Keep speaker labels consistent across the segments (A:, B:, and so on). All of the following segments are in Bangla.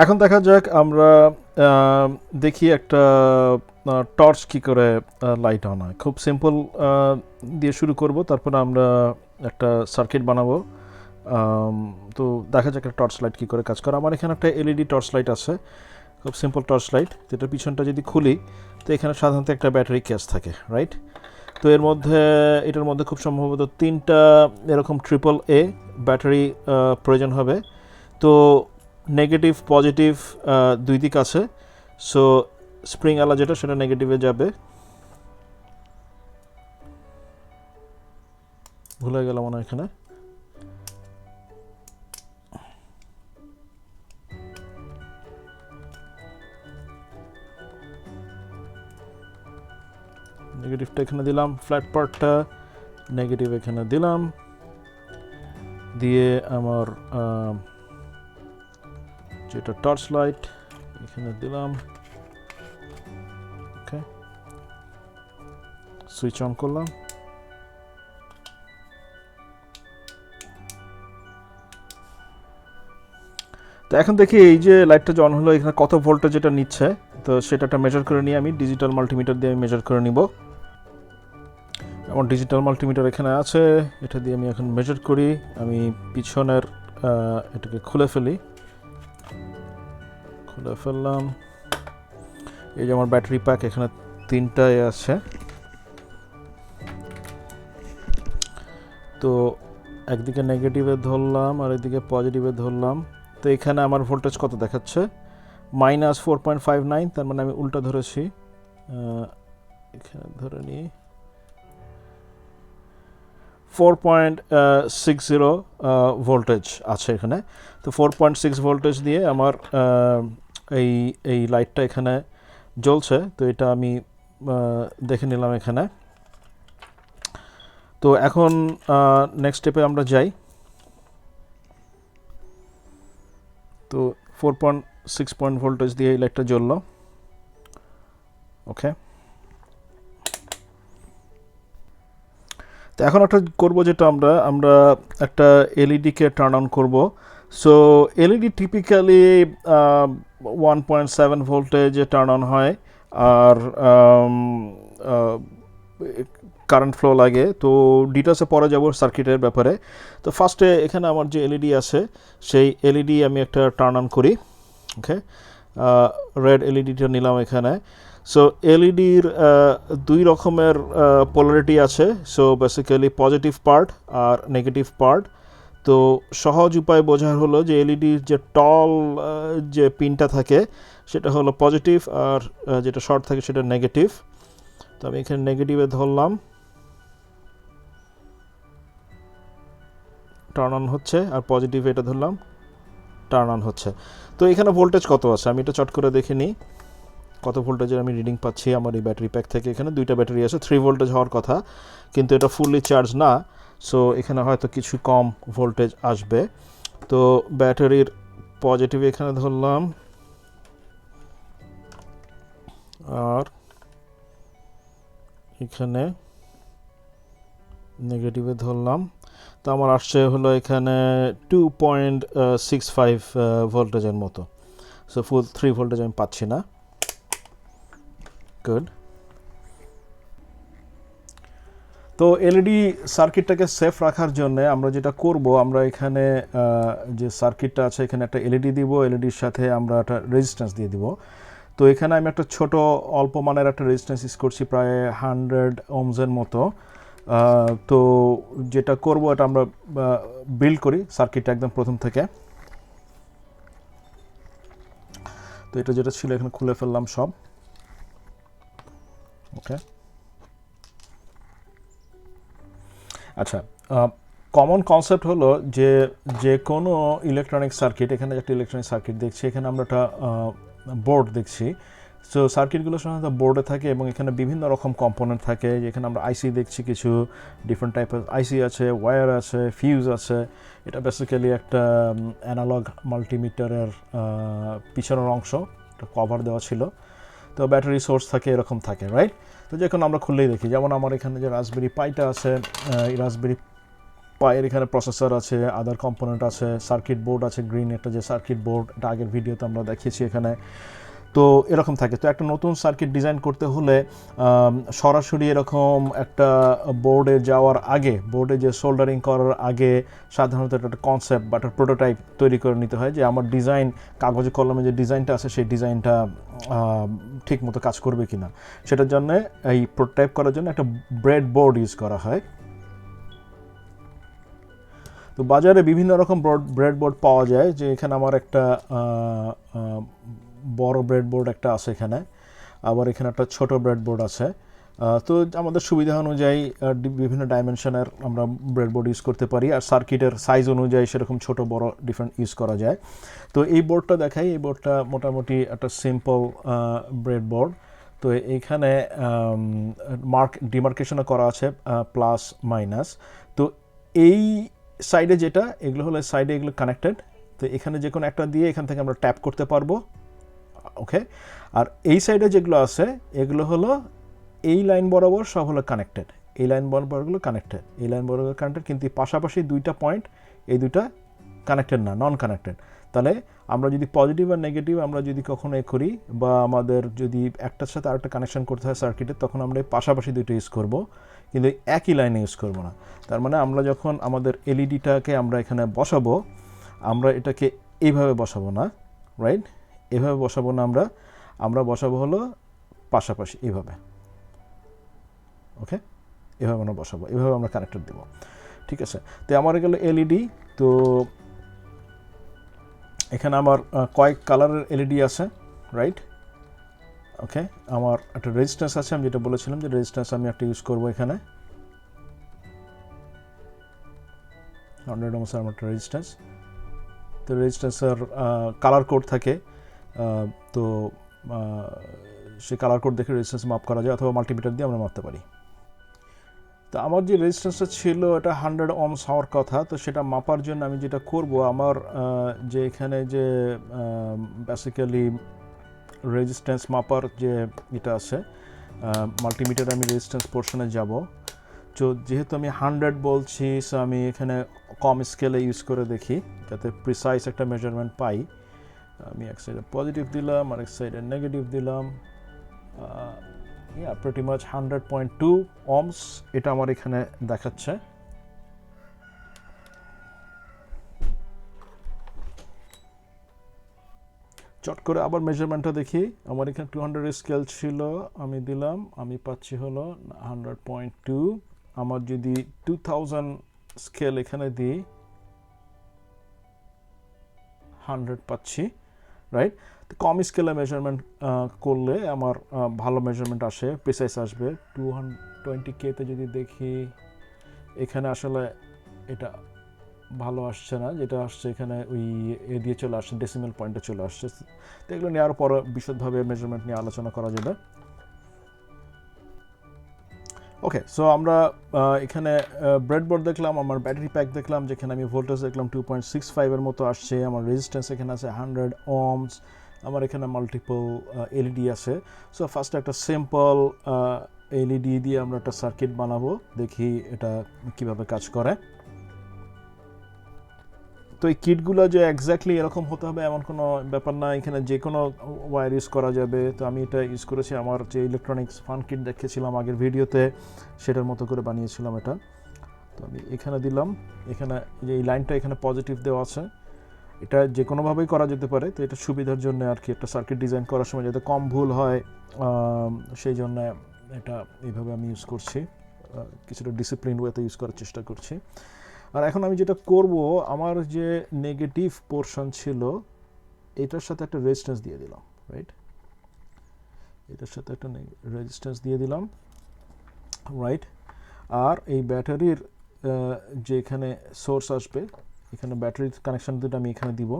A: এখন দেখা যাক আমরা দেখি একটা টর্চ কী করে লাইট অন হয়। খুব সিম্পল দিয়ে শুরু করব, তারপরে আমরা একটা সার্কিট বানাবো। তো দেখা যাক একটা টর্চ লাইট কী করে কাজ করে। আমার এখানে একটা এলইডি টর্চ লাইট আছে, খুব সিম্পল টর্চ লাইট, যেটার পিছনটা যদি খুলি তো এখানে সাধারণত একটা ব্যাটারি কেস থাকে, রাইট? তো এটার মধ্যে খুব সম্ভবত 3টা এরকম AAA ব্যাটারি প্রয়োজন হবে। তো নেগেটিভ পজিটিভ দুই দিক আছে। সো স্প্রিং আলা যেটা সেটা নেগেটিভে যাবে, ভুলে গেলাম মনে এখানে। নেগেটিভটা এখানে দিলাম, ফ্ল্যাট পার্টটা নেগেটিভ এখানে দিলাম, দিয়ে আমার যেটা টর্চ লাইট এখানে দিলাম। ওকে, সুইচ অন করলাম। তো এখন দেখি এই যে লাইটটা যে অন হলো, এখানে কত ভোল্টেজ এটা নিচ্ছে, তো সেটা মেজার করে নিয়ে আমি ডিজিটাল মাল্টিমিটার দিয়ে মেজার করে নিব। আমার ডিজিটাল মাল্টিমিটার এখানে আছে, এটা দিয়ে আমি এখন মেজার করি। আমি পিছনের এটাকে খুলে ফেললাম। এই যে আমার ব্যাটারি প্যাক এখানে 3টায় আছে। তো একদিকে নেগেটিভে ধরলাম আর এদিকে পজিটিভে ধরলাম। তো এখানে আমার ভোল্টেজ কত দেখাচ্ছে? -4.59, তার মানে আমি উল্টা ধরেছি। এখানে ধরে নিই 4.60 ভোল্টেজ আছে এখানে। তো 4.6 ভোল্টেজ দিয়ে আমার এই লাইটটা এখানে জ্বলছে। তো এটা আমি দেখে নিলাম এখানে। তো এখন নেক্সট স্টেপে আমরা যাই। তো 4.6 ভোল্টেজ দিয়ে এই লাইটটা জ্বললো। ওকে, তো এখন একটা করবো, যেটা আমরা একটা এলইডিকে টার্ন অন করব। সো এলইডি টিপিক্যালি 1.7 ভোল্টেজে টার্ন অন হয়, আর কারেন্ট ফ্লো লাগে। তো ডিটেলসে পরে যাব সার্কিটের ব্যাপারে। তো ফার্স্টে এখানে আমার যে এলইডি আছে সেই এলইডি আমি একটা টার্ন অন করি। ওকে, রেড এলইডিটা নিলাম এখানে। সো এলইডির 2 রকমের পোলারিটি আছে। সো বেসিক্যালি পজিটিভ পার্ট আর নেগেটিভ পার্ট। তো সহজ উপায় বোঝার হলো যে এলইডির যে টল যে পিনটা থাকে সেটা হলো পজিটিভ, আর যেটা শর্ট থাকে সেটা নেগেটিভ। তো আমি এখানে নেগেটিভে ধরলাম, টার্ন অন হচ্ছে, আর পজিটিভে এটা ধরলাম, টার্ন অন হচ্ছে। তো এখানে ভোল্টেজ কত আছে আমি এটা চট করে দেখে নিই, কত ভোল্টেজের আমি রিডিং পাচ্ছি আমার এই ব্যাটারি প্যাক থেকে। এখানে 2টা ব্যাটারি আছে, 3 ভোল্টেজ হওয়ার কথা, কিন্তু এটা ফুললি চার্জ না। সো এখানে হয়তো কিছু কম ভোল্টেজ আসবে। তো ব্যাটারির পজিটিভ এখানে ধরলাম, আর এখানে নেগেটিভে ধরলাম। তো আমার আসছে হলো এখানে 2.65 ভোল্টেজের মতো। সো ফুল 3 ভোল্টেজ আমি পাচ্ছি না। গুড। তো এলইডি সার্কিটটাকে সেফ রাখার জন্য আমরা যেটা করব, আমরা এখানে যে সার্কিটটা আছে এখানে একটা এলইডি দিব, এলইডির সাথে আমরা একটা রেজিস্ট্যান্স দিয়ে দিব। তো এখানে আমি একটা ছোট অল্প মানের একটা রেজিস্ট্যান্স ইউজ করছি, প্রায় 100 ওহমসের মতো। তো যেটা করব এটা আমরা বিল্ড করি সার্কিটটা একদম প্রথম থেকে। তো এটা যেটা ছিল এখানে খুলে ফেললাম সব। ওকে, আচ্ছা, কমন কনসেপ্ট হলো যে কোনো ইলেকট্রনিক সার্কিট, এখানে একটা ইলেকট্রনিক সার্কিট দেখছি, এখানে আমরা একটা বোর্ড দেখছি। সো সার্কিটগুলো সাধারণত বোর্ডে থাকে এবং এখানে বিভিন্ন রকম কম্পোনেন্ট থাকে। যেখানে আমরা আইসি দেখছি, কিছু ডিফারেন্ট টাইপের আইসি আছে, ওয়্যার আছে, ফিউজ আছে। এটা বেসিক্যালি একটা অ্যানালগ মাল্টিমিটারের পিছনের অংশ, একটা কভার দেওয়া ছিল। তো ব্যাটারি সোর্স থাকে, এরকম থাকে, রাইট? তো যখন আমরা খুললেই দেখি, যেমন আমার এখানে যে রাসবেরি পাইটা আছে, এই রাসবেরি পায়ের এখানে প্রসেসর আছে, আদার কম্পোনেন্ট আছে, সার্কিট বোর্ড আছে, গ্রিন একটা যে সার্কিট বোর্ড, এটা আগের ভিডিওতে আমরা দেখিয়েছি এখানে। তো এরকম থাকে। তো একটা নতুন সার্কিট ডিজাইন করতে হলে সরাসরি এরকম একটা বোর্ডে যাওয়ার আগে, বোর্ডে যে সোল্ডারিং করার আগে সাধারণত একটা কনসেপ্ট বা একটা প্রোটোটাইপ তৈরি করে নিতে হয় যে আমার ডিজাইন, কাগজে কলমে যে ডিজাইনটা আছে সেই ডিজাইনটা ঠিক মতো কাজ করবে কিনা। সেটার জন্য এই প্রোটোটাইপ করার জন্য একটা ব্রেড বোর্ড ইউজ করা হয়। তো বাজারে বিভিন্ন রকম ব্রেড বোর্ড পাওয়া যায়, যে এখানে আমার একটা বড় ব্রেড বোর্ড একটা আছে এখানে, আবার এখানে একটা ছোট ব্রেড বোর্ড আছে। তো আমাদের সুবিধা অনুযায়ী বিভিন্ন ডাইমেনশনের আমরা ব্রেড বোর্ড ইউজ করতে পারি, আর সার্কিটের সাইজ অনুযায়ী সেরকম ছোট বড় ডিফারেন্ট ইউজ করা যায়। তো এই বোর্ডটা দেখাই, এই বোর্ডটা মোটামুটি একটা সিম্পল ব্রেড বোর্ড। তো এইখানে ডিমার্কেশনও করা আছে প্লাস মাইনাস। তো এই সাইডে যেটা, এগুলো হলো সাইডে এগুলো কানেক্টেড। তো এখানে যে কোনো একটা দিয়ে এখান থেকে আমরা ট্যাপ করতে পারবো, ওকে। আর এই সাইডে যেগুলো আছে এগুলো হলো এই লাইন বরাবর সব হলো কানেক্টেড, এই লাইন বরাবরগুলো কানেক্টেড, এই লাইন বরাবর কানেক্টেড, কিন্তু পাশাপাশি দুইটা পয়েন্ট, এই দুইটা কানেক্টেড না, নন কানেক্টেড। তাহলে আমরা যদি পজিটিভ আর নেগেটিভ আমরা যদি কখনো করি, বা আমাদের যদি একটার সাথে আরেকটা কানেকশন করতে হয় সার্কিটের, তখন আমরা পাশাপাশি দুইটা ইউজ করব, কিন্তু একই লাইনে ইউজ করব না। তার মানে আমরা যখন আমাদের এলইডিটাকে আমরা এখানে বসাবো, আমরা এটাকে এইভাবে বসাবো না, রাইট? এভাবে বসাবো না, আমরা বসাবো হলো পাশাপাশি এইভাবে, ওকে। এভাবে আমরা বসাবো, এভাবে আমরা কানেক্টর দেবো, ঠিক আছে। তো আমার গেল এলইডি। তো এখানে আমার কয়েক কালারের এলইডি আছে, রাইট? ওকে, আমার একটা রেজিস্ট্যান্স আছে, আমি যেটা বলেছিলাম যে রেজিস্ট্যান্স আমি একটা ইউজ করবো এখানে 100 ohms আমার একটা রেজিস্ট্যান্স। তো রেজিস্ট্যান্সের কালার কোড থাকে, তো সেই কালার কোড দেখে রেজিস্ট্যান্স মাপ করা যায়, অথবা মাল্টিমিটার দিয়ে আমরা মাপতে পারি। তো আমার যে রেজিস্ট্যান্সটা ছিল এটা 100 ohms হওয়ার কথা। তো সেটা মাপার জন্য আমি যেটা করব, আমার যে এখানে যে বেসিক্যালি রেজিস্ট্যান্স মাপার যে এটা আছে, মাল্টিমিটার, আমি রেজিস্ট্যান্স পোর্শনে যাব। তো যেহেতু আমি 100 বলছি, সো আমি এখানে কম স্কেলে ইউজ করে দেখি যাতে প্রিসাইজ একটা মেজারমেন্ট পাই। আমি এক সাইডে পজিটিভ দিলাম আর এক সাইডে নেগেটিভ দিলাম। pretty much 100.2 ohms এটা আমার এখানে দেখাচ্ছে। চট করে আবার মেজারমেন্টটা দেখি, আমার এখানে 200 স্কেল ছিল, আমি দিলাম, আমি পাচ্ছি হলো 100.2। আমার যদি 2000 স্কেল এখানে দিই 100 পাচ্ছি, রাইট? তো কম স্কেলে মেজারমেন্ট করলে আমার ভালো মেজারমেন্ট আসে, প্রিসাইজ আসবে। 220K-তে যদি দেখি, এখানে আসলে এটা ভালো আসছে না, যেটা আসছে এখানে ওই এ দিয়ে চলে আসছে, ডেসিমেল পয়েন্টে চলে আসছে। তো এগুলো নেওয়ার পর বিশদভাবে মেজারমেন্ট নিয়ে আলোচনা করা যাবে। ওকে, সো আমরা এখানে ব্রেডবোর্ড দেখলাম, আমার ব্যাটারি প্যাক দেখলাম, যেখানে আমি ভোল্টেজ দেখলাম 2.65 এর মতো আসছে, আমার রেজিস্ট্যান্স এখানে আছে 100 ohms, আমার এখানে মাল্টিপল এলইডি আছে। সো ফার্স্টে একটা সিম্পল এলইডি দিয়ে আমরা একটা সার্কিট বানাবো, দেখি এটা কিভাবে কাজ করে। তো এই কিটগুলো যে এক্স্যাক্টলি এরকম হতে হবে এমন কোনো ব্যাপার না, এখানে যে কোনো ওয়্যার ইউজ করা যাবে। তো আমি এটা ইউজ করেছি আমার যে ইলেকট্রনিক্স ফান কিট দেখেছিলাম আগের ভিডিওতে, সেটার মতো করে বানিয়েছিলাম এটা। তো আমি এখানে দিলাম, এখানে যে এই লাইনটা এখানে পজিটিভ দেওয়া আছে, এটা যে কোনোভাবেই করা যেতে পারে। তো এটা সুবিধার জন্য আর কি, একটা সার্কিট ডিজাইন করার সময় যাতে কম ভুল হয় সেই জন্য এটা এইভাবে আমি ইউজ করছি, কিছুটা ডিসিপ্লিন ওয়েতে ইউজ করার চেষ্টা করছি। আর এখন আমি যেটা করব, আমার যে নেগেটিভ পোর্শন ছিল এটার সাথে একটা রেজিস্ট্যান্স দিয়ে দিলাম, রাইট? এটার সাথে একটা রেজিস্ট্যান্স দিয়ে দিলাম, রাইট? আর এই ব্যাটারির যে এখানে সোর্স আসবে, এখানে ব্যাটারির কানেকশন দুটো আমি এখানে দিব,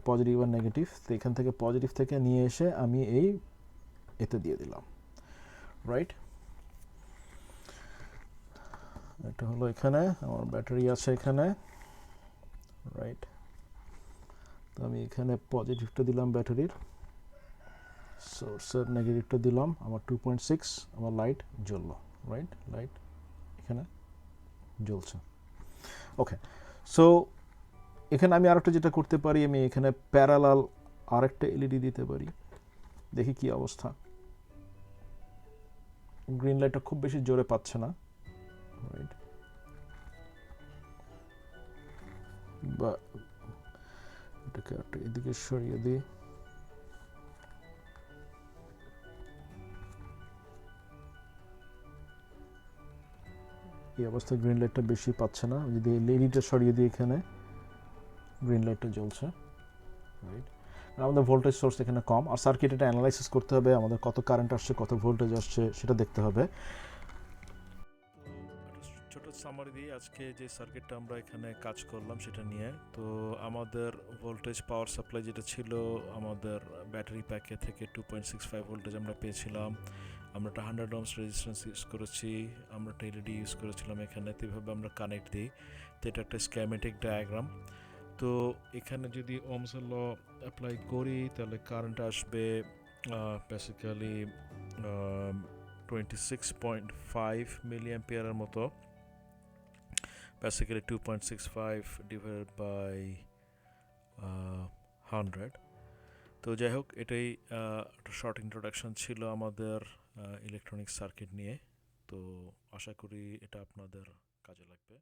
A: পজিটিভ আর নেগেটিভ। তো এখান থেকে পজিটিভ থেকে নিয়ে এসে আমি এই এতে দিয়ে দিলাম, রাইট? এটা হলো এখানে আমার ব্যাটারি আছে এখানে, রাইট? তো আমি এখানে পজিটিভটা দিলাম ব্যাটারির, সোর্সের নেগেটিভটা দিলাম, আমার 2.6, আমার লাইট জ্বললো, রাইট? লাইট এখানে জ্বলছে, ওকে, সো এখানে আমি আরেকটা যেটা করতে পারি, আমি এখানে প্যারালাল আরেকটা এলইডি দিতে পারি, দেখি কি অবস্থা। গ্রিন লাইটটা খুব বেশি জোরে পাচ্ছে না, রাইট? বা এটাকে একটা এদিকে সরিয়ে দিই। এই অবস্থায় গ্রিন লাইটটা বেশি পাচ্ছে না, যদি এলইডিটা সরিয়ে দিই এখানে গ্রিন লাইটটা জ্বলছে, রাইট? আমাদের ভোল্টেজ সোর্স এখানে কম, আর সার্কিট এটা অ্যানালাইসিস করতে হবে, আমাদের কত কারেন্ট আসছে, কত ভোল্টেজ আসছে সেটা দেখতে হবে। তো ছোট সামারি দিয়ে আজকে যে সার্কিটটা আমরা এখানে কাজ করলাম সেটা নিয়ে, তো আমাদের ভোল্টেজ পাওয়ার সাপ্লাই যেটা ছিল আমাদের ব্যাটারি প্যাকে থেকে 2.65 ভোল্টেজ আমরা পেয়েছিলাম। আমরা একটা 100 ohms রেজিস্ট্যান্স ইউজ করেছি, আমরা একটা এলইডি ইউজ করেছিলাম এখানে। তো এইভাবে আমরা কানেক্ট দিই। তো এটা একটা স্ক্যামেটিক ডায়াগ্রাম। তো এখানে যদি ওহমস ল অ্যাপ্লাই করি তাহলে কারেন্ট আসবে বেসিক্যালি 26.5 মিলি অ্যাম্পিয়ারের মতো, বেসিক্যালি 2.65 ডিভাইডেড বাই 100। তো যাই হোক, এটাই একটা শর্ট ইন্ট্রোডাকশন ছিল আমাদের ইলেকট্রনিক সার্কিট নিয়ে। তো আশা করি এটা আপনাদের কাজে লাগবে।